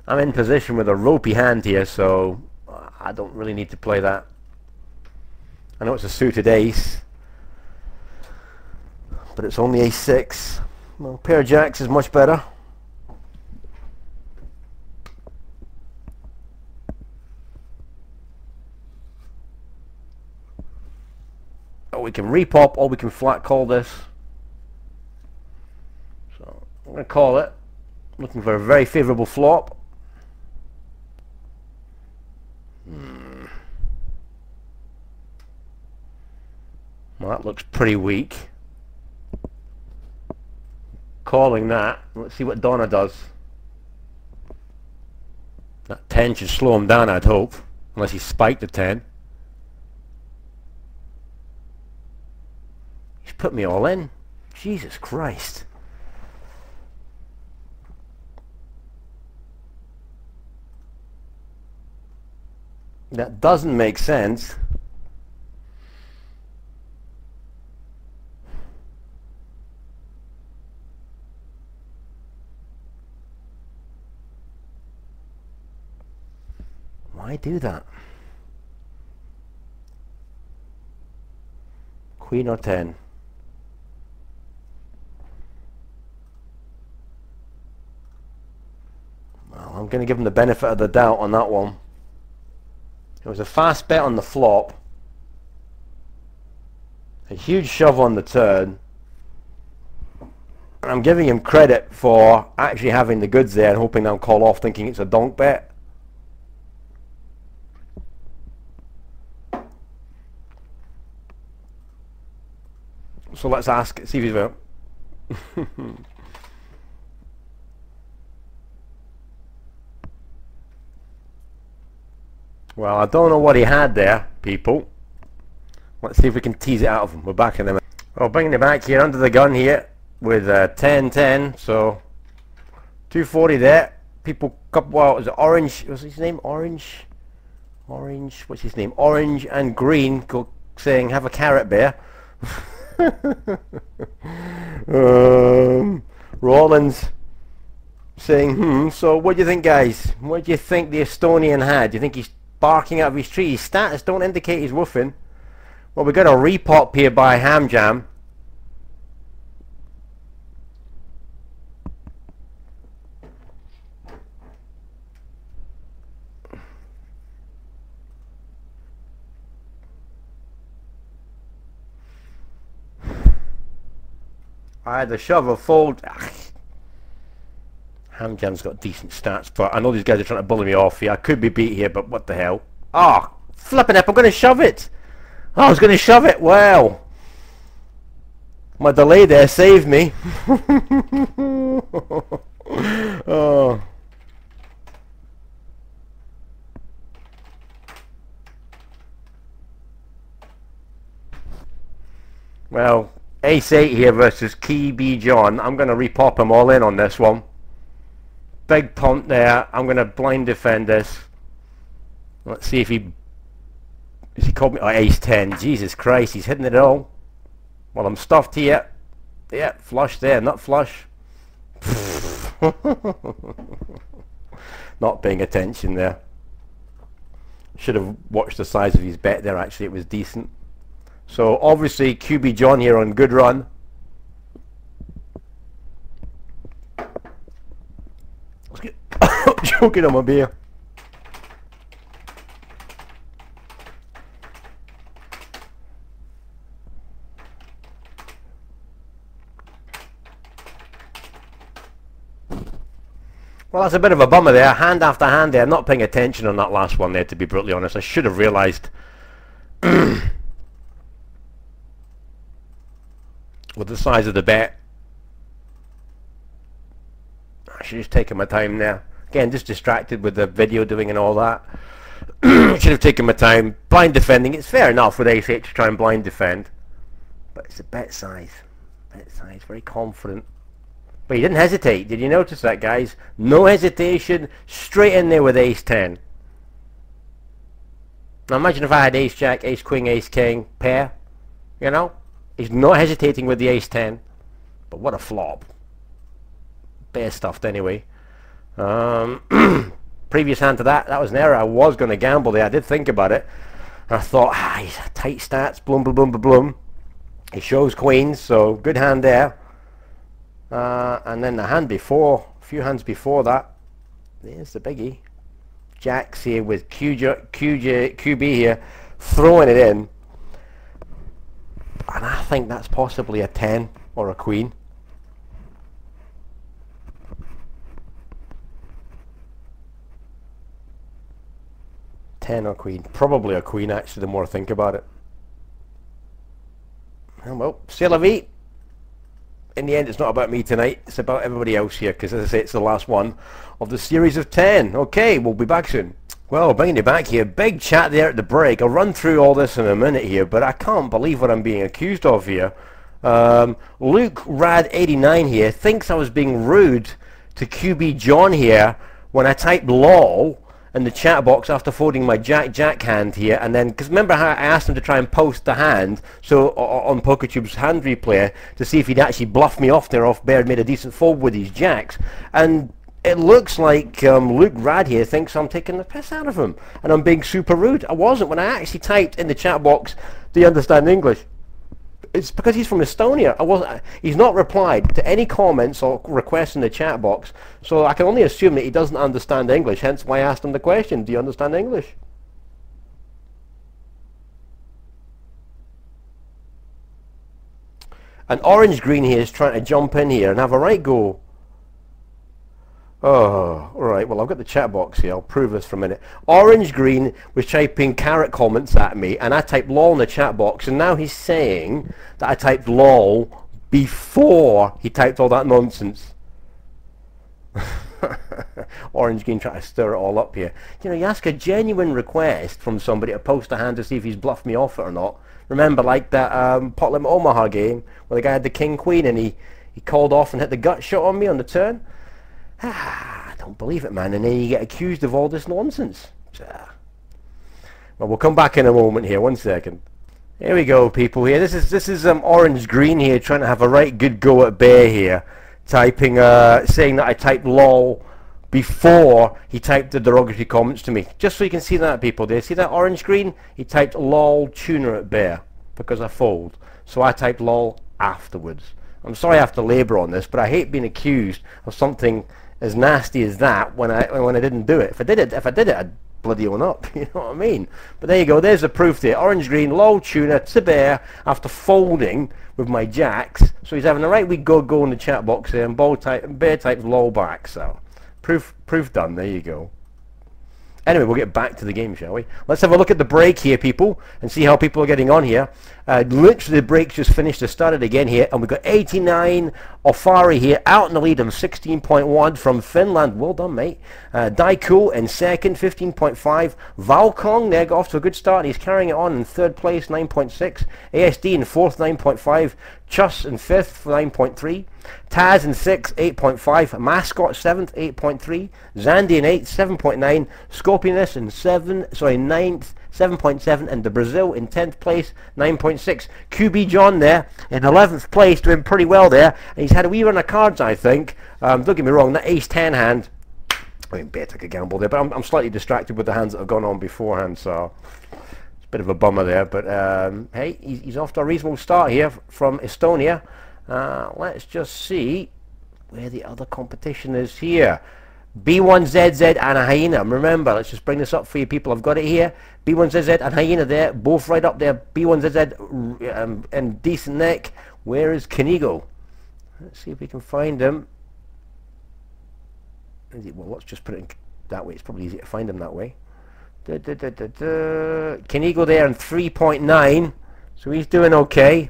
I'm in position with a ropey hand here, so I don't really need to play that. I know it's a suited ace, but it's only ace 6. Well, pair of jacks is much better. Oh, we can repop or we can flat call this. So I'm going to call it. Looking for a very favourable flop. Well, that looks pretty weak. Calling that. Let's see what Donna does. That 10 should slow him down, I'd hope. Unless he spiked the 10. He's put me all in. Jesus Christ. That doesn't make sense. Why do that? Queen or 10? Well, I'm going to give him the benefit of the doubt on that one. It was a fast bet on the flop. A huge shove on the turn. And I'm giving him credit for actually having the goods there and hoping I'll call off thinking it's a donk bet. So let's ask, see if he's well. Well, I don't know what he had there, people. Let's see if we can tease it out of him. We're back in a minute. Oh, bringing it back here under the gun here with 10-10. So 240 there. People, well, was it Orange? What's his name? Orange. What's his name? Orange and Green saying, "Have a carrot, bear." Rollins saying, so what do you think, guys? What do you think the Estonian had? Do you think he's barking out of his tree? His stats don't indicate he's woofing. Well, we got a repop here by Ham Jam. I had the shove or fold. Ham Jam's got decent stats, but I know these guys are trying to bully me off here. I could be beat here, but what the hell? Ah, oh, flipping it, I'm going to shove it. Oh, I was going to shove it. Wow. My delay there saved me. Oh. Well, ace 8 here versus Key B John. I'm going to repop him all in on this one. Big punt there. I'm going to blind defend this. Let's see if he called me ace 10. Jesus Christ, he's hitting it all. Well, I'm stuffed here. Yeah, flush there, not flush. Not paying attention there. Should have watched the size of his bet there, actually. It was decent. So obviously QB John here on good run. Let's get choking on my beer. Well, that's a bit of a bummer there. Hand after hand there. Not paying attention on that last one there, to be brutally honest. I should have realised. With the size of the bet, I should have taken my time there. Again, just distracted with the video doing and all that. Should have taken my time. Blind defending, it's fair enough with ace 8 to try and blind defend, but it's a bet size. Bet size, very confident. But he didn't hesitate. Did you notice that, guys? No hesitation, straight in there with ace 10. Now imagine if I had ace jack, ace queen, ace king, pair, you know? He's not hesitating with the ace 10, but what a flop. Bare stuffed anyway. Previous hand to that, that was an error. I was going to gamble there. I did think about it. I thought, he's tight stats, blum, blum, blum, blum, blum. He shows queens, so good hand there. And then the hand before, a few hands before that, there's the biggie. Jacks here with QB here, throwing it in. And I think that's possibly a 10 or a queen. Ten or queen. Probably a queen, actually, the more I think about it. And well, c'est la vie. In the end, it's not about me tonight. It's about everybody else here, because as I say, it's the last one of the series of 10. Okay, we'll be back soon. Well, bringing you back here. Big chat there at the break. I'll run through all this in a minute here, but I can't believe what I'm being accused of here. Luke Rad89 here thinks I was being rude to QB John here when I typed LOL in the chat box after folding my Jack hand here, and then, because remember how I asked him to try and post the hand, so on PokerTube's hand replay, to see if he'd actually bluffed me off there, off Baird made a decent fold with these jacks, and it looks like Luke Rad here thinks I'm taking the piss out of him, and I'm being super rude. I wasn't. When I actually typed in the chat box, do you understand English? It's because he's from Estonia. He's not replied to any comments or requests in the chat box, so I can only assume that he doesn't understand English, hence why I asked him the question, do you understand English? And Orange Green here is trying to jump in here and have a right go. Oh, alright, well I've got the chat box here, I'll prove this for a minute. Orange Green was typing carrot comments at me, and I typed LOL in the chat box, and now he's saying that I typed LOL before he typed all that nonsense. Orange Green trying to stir it all up here. You know, you ask a genuine request from somebody to post a hand to see if he's bluffed me off it or not. Remember, like that Pot Limit Omaha game, where the guy had the King Queen and he called off and hit the gut shot on me on the turn? I don't believe it, man. And then you get accused of all this nonsense. Well, we'll come back in a moment here. 1 second. Here we go, people. Here, this is Orange Green here trying to have a right good go at Bear here, typing, saying that I typed LOL before he typed the derogatory comments to me. Just so you can see that, people. Do you see that Orange Green? He typed LOL tuner at Bear because I fold. So I typed LOL afterwards. I'm sorry I have to labour on this, but I hate being accused of something as nasty as that when I didn't do it. If I did it, I'd bloody own up. You know what I mean? But there you go. There's the proof there. Orange Green, LOL tuner to Bear after folding with my jacks. So he's having a right wee go in the chat box there, and Bear types LOL back. So proof done. There you go. Anyway, we'll get back to the game, shall we? Let's have a look at the break here, people, and see how people are getting on here. Literally, the break just finished. It started again here, and we've got 89 Ofari here, out in the lead of 16.1 from Finland. Well done, mate. Daikul in second, 15.5. Valkong there got off to a good start. He's carrying it on in third place, 9.6. ASD in fourth, 9.5. Chus in fifth, 9.3. Taz in sixth, 8.5. Mascot 7th, 8.3. Zandy in 8th, 7.9. Scorpionus in ninth, 7.7. And the Brazil in 10th place, 9.6. QB John there in 11th place, doing pretty well there. And he's had a wee run of cards, I think. Don't get me wrong, that ace-10 hand, I mean, better take a gamble there, but I'm slightly distracted with the hands that have gone on beforehand, so it's a bit of a bummer there. But hey, he's off to a reasonable start here from Estonia. Let's just see where the other competition is here. B1ZZ and a Hyena. Remember, let's just bring this up for you people. I've got it here. B1ZZ and Hyena there, both right up there. B1ZZ and decent neck. Where is Kenigo? Let's see if we can find him. Well, let's just put it in that way. It's probably easy to find him that way. Kenigo there in 3.9. So he's doing okay.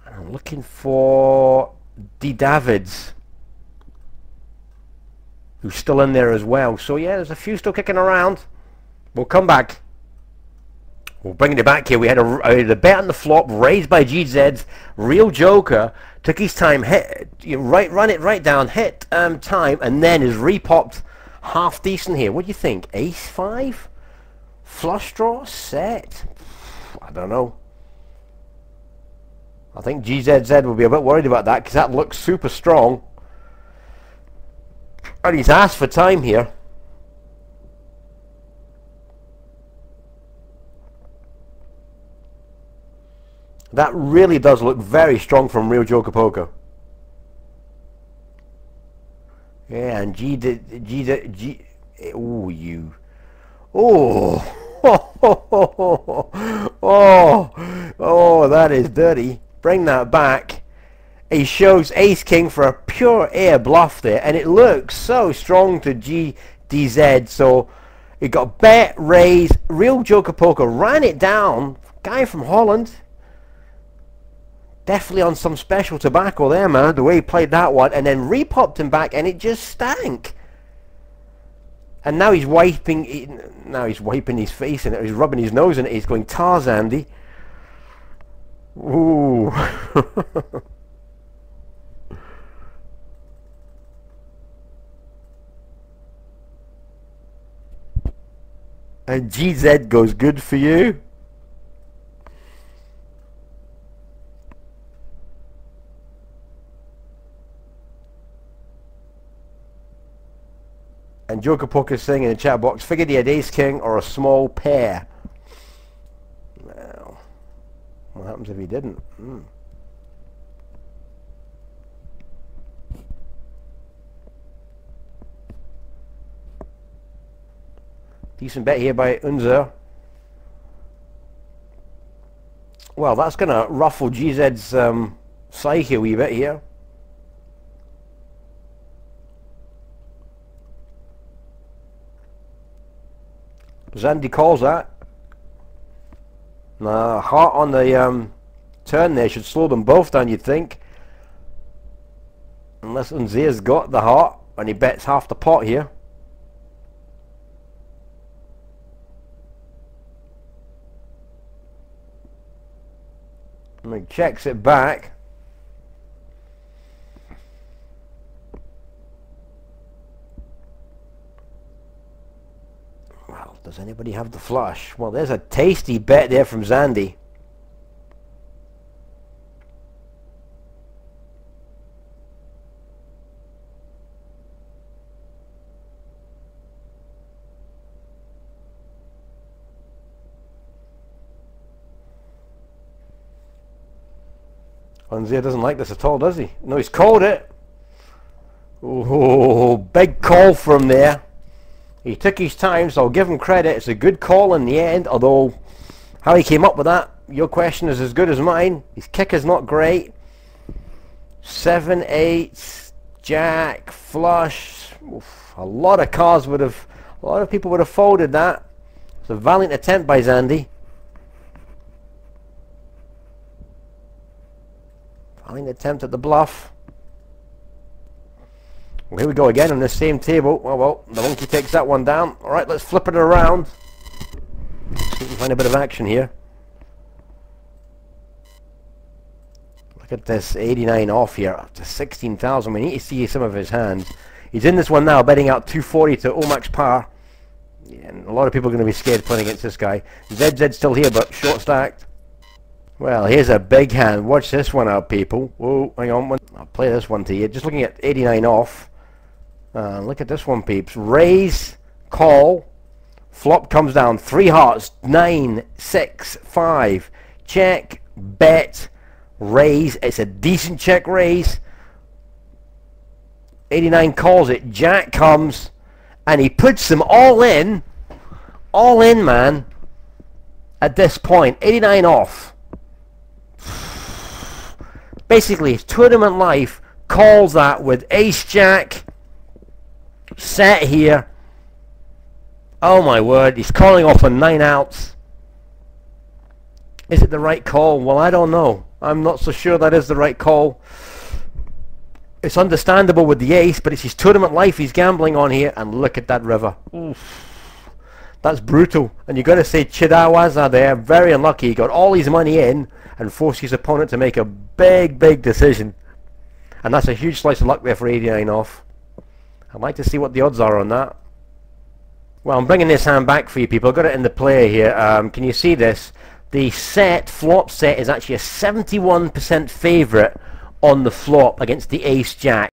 I'm looking for D. Davids, who's still in there as well. So yeah, there's a few still kicking around. We'll come back. We'll bring it back here. We had a bet on the flop, raised by GZ's Real Joker. Took his time, run it right down, hit time, and then is repopped half decent here. What do you think? Ace 5? Flush draw? Set? I don't know. I think GZZ will be a bit worried about that because that looks super strong. And he's asked for time here. That really does look very strong from Real Joker Poker. Yeah, and oh, you. Oh. Oh, that is dirty. Bring that back. He shows Ace King for a pure air bluff there, and it looks so strong to GDZ. So he got bet, raise, Real Joker Poker ran it down. Guy from Holland. Definitely on some special tobacco there, man, the way he played that one, and then repopped him back, and it just stank. And now he's wiping his face in it, he's rubbing his nose in it, he's going Tarzandy. Ooh. And GZ goes good for you. And Joker Poker saying in the chat box, figured he had Ace King or a small pair. Well, what happens if he didn't? Decent bet here by Unzer. Well, that's going to ruffle GZ's psyche a wee bit here. Zandy calls that. Nah, heart on the turn there should slow them both down, you'd think. Unless Unzeer's got the heart and he bets half the pot here. And he checks it back. Well, does anybody have the flush? Well, there's a tasty bet there from Zandy. Unzeer doesn't like this at all, does he? No, he's called it. Oh, big call from there. He took his time, so I'll give him credit. It's a good call in the end, although how he came up with that, your question is as good as mine. His kick is not great. 7, 8, jack, flush. Oof, a lot of people would have folded that. It's a valiant attempt by Zandy. Valiant attempt at the bluff. Well, here we go again on the same table. Well, the monkey takes that one down. Alright, let's flip it around. See if we can find a bit of action here. Look at this 89 off here, up to 16,000. We need to see some of his hands. He's in this one now, betting out 240 to Omax par. Yeah, and a lot of people are going to be scared playing against this guy. ZZ's still here, but short stacked. Well, here's a big hand. Watch this one out, people. Whoa, hang on. I'll play this one to you. Just looking at 89 off. Look at this one, peeps. Raise, call, flop comes down. 3 hearts, 9, 6, 5. Check, bet, raise. It's a decent check raise. 89 calls it. Jack comes, and he puts them all in. All in, man. At this point, 89 off. Basically, his tournament life calls that with ace-jack set here. Oh my word, he's calling off on 9 outs. Is it the right call? Well, I don't know. I'm not so sure that is the right call. It's understandable with the ace, but it's his tournament life he's gambling on here. And look at that river. Oof. That's brutal. And you've got to say Chidawaza there, very unlucky. He got all his money in and forced his opponent to make a big decision. And that's a huge slice of luck there for 89 off. I'd like to see what the odds are on that. Well, I'm bringing this hand back for you people. I've got it in the play here. Can you see this? the flop set is actually a 71% favourite on the flop against the ace jack.